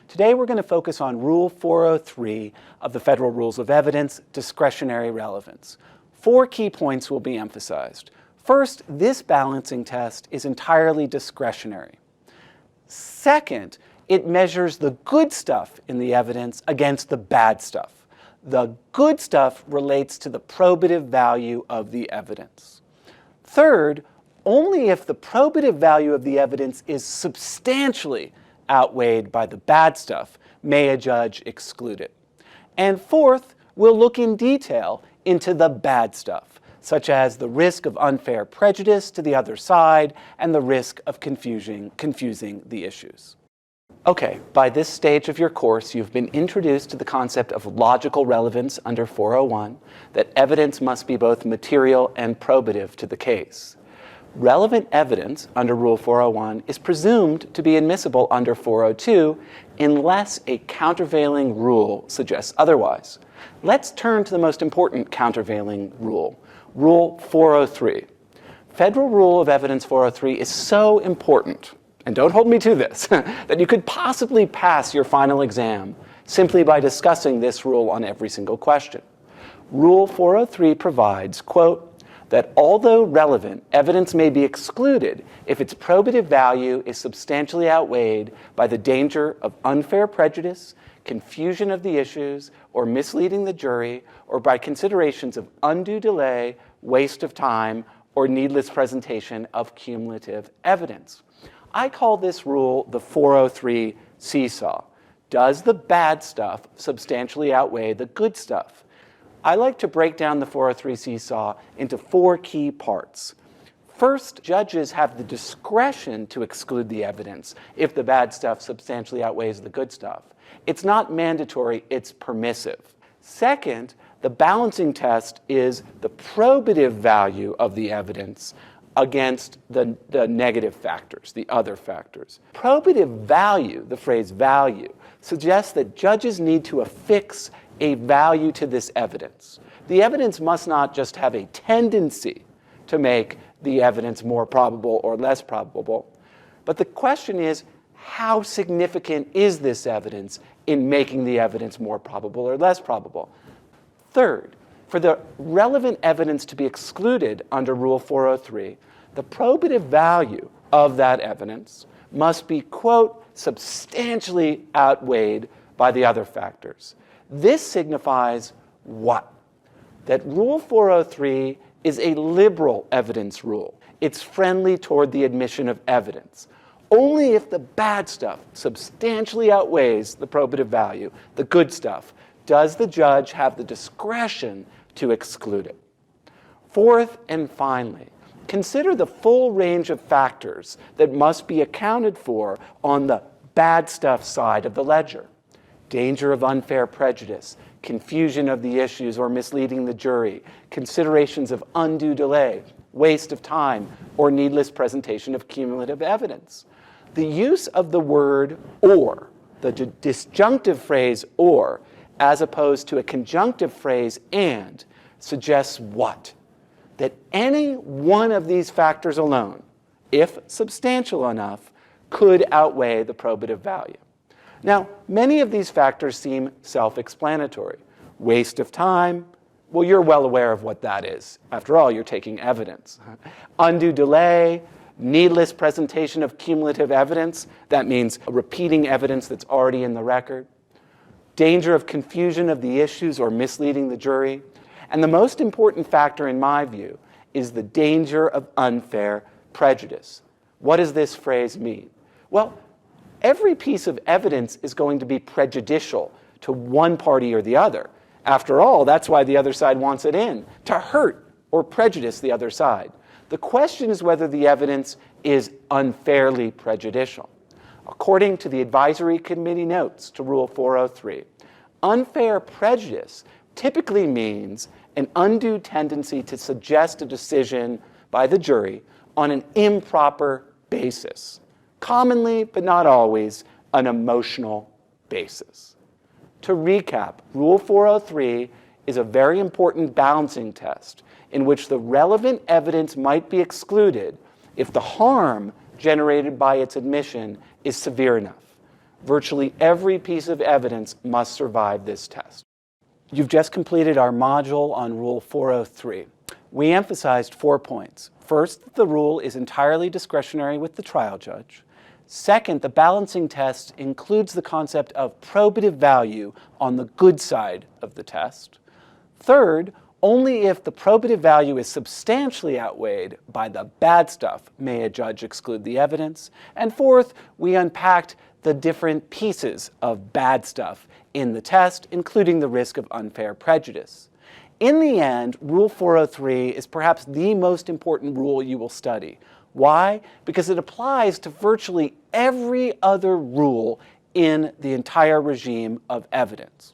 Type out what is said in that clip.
Today we're going to focus on Rule 403 of the Federal Rules of Evidence, Discretionary Relevance. 4 key points will be emphasized. First, this balancing test is entirely discretionary. Second, it measures the good stuff in the evidence against the bad stuff. The good stuff relates to the probative value of the evidence. Third, only if the probative value of the evidence is substantially outweighed by the bad stuff may a judge exclude it. And fourth, we'll look in detail into the bad stuff, such as the risk of unfair prejudice to the other side and the risk of confusing the issues. Okay, by this stage of your course, you've been introduced to the concept of logical relevance under 401, that evidence must be both material and probative to the case. Relevant evidence under Rule 401 is presumed to be admissible under 402 unless a countervailing rule suggests otherwise. Let's turn to the most important countervailing rule, Rule 403. Federal Rule of Evidence 403 is so important, and don't hold me to this, that you could possibly pass your final exam simply by discussing this rule on every single question. Rule 403 provides, quote, that although relevant, evidence may be excluded if its probative value is substantially outweighed by the danger of unfair prejudice, confusion of the issues, or misleading the jury, or by considerations of undue delay, waste of time, or needless presentation of cumulative evidence. I call this rule the 403 seesaw. Does the bad stuff substantially outweigh the good stuff? I like to break down the 403 seesaw into 4 key parts. First, judges have the discretion to exclude the evidence if the bad stuff substantially outweighs the good stuff. It's not mandatory, it's permissive. Second, the balancing test is the probative value of the evidence against the negative factors, the other factors. Probative value, the phrase value, suggests that judges need to affix a value to this evidence. The evidence must not just have a tendency to make the evidence more probable or less probable, but the question is, how significant is this evidence in making the evidence more probable or less probable? Third, for the relevant evidence to be excluded under Rule 403, the probative value of that evidence must be, quote, substantially outweighed by the other factors. This signifies what? That Rule 403 is a liberal evidence rule. It's friendly toward the admission of evidence. Only if the bad stuff substantially outweighs the probative value, the good stuff, does the judge have the discretion to exclude it. Fourth and finally, consider the full range of factors that must be accounted for on the bad stuff side of the ledger. Danger of unfair prejudice, confusion of the issues or misleading the jury, considerations of undue delay, waste of time, or needless presentation of cumulative evidence. The use of the word or, the disjunctive phrase or, as opposed to a conjunctive phrase and, suggests what? That any one of these factors alone, if substantial enough, could outweigh the probative value. Now, many of these factors seem self-explanatory. Waste of time, well, you're well aware of what that is. After all, you're taking evidence. Undue delay, needless presentation of cumulative evidence, that means repeating evidence that's already in the record. Danger of confusion of the issues or misleading the jury. And the most important factor, in my view, is the danger of unfair prejudice. What does this phrase mean? Well, every piece of evidence is going to be prejudicial to one party or the other. After all, that's why the other side wants it in, to hurt or prejudice the other side. The question is whether the evidence is unfairly prejudicial. According to the Advisory Committee notes to Rule 403, unfair prejudice typically means an undue tendency to suggest a decision by the jury on an improper basis. Commonly, but not always, an emotional basis. To recap, Rule 403 is a very important balancing test in which the relevant evidence might be excluded if the harm generated by its admission is severe enough. Virtually every piece of evidence must survive this test. You've just completed our module on Rule 403. We emphasized 4 points. First, that the rule is entirely discretionary with the trial judge. Second, the balancing test includes the concept of probative value on the good side of the test. Third, only if the probative value is substantially outweighed by the bad stuff may a judge exclude the evidence. And fourth, we unpacked the different pieces of bad stuff in the test, including the risk of unfair prejudice. In the end, Rule 403 is perhaps the most important rule you will study. Why? Because it applies to virtually every other rule in the entire regime of evidence.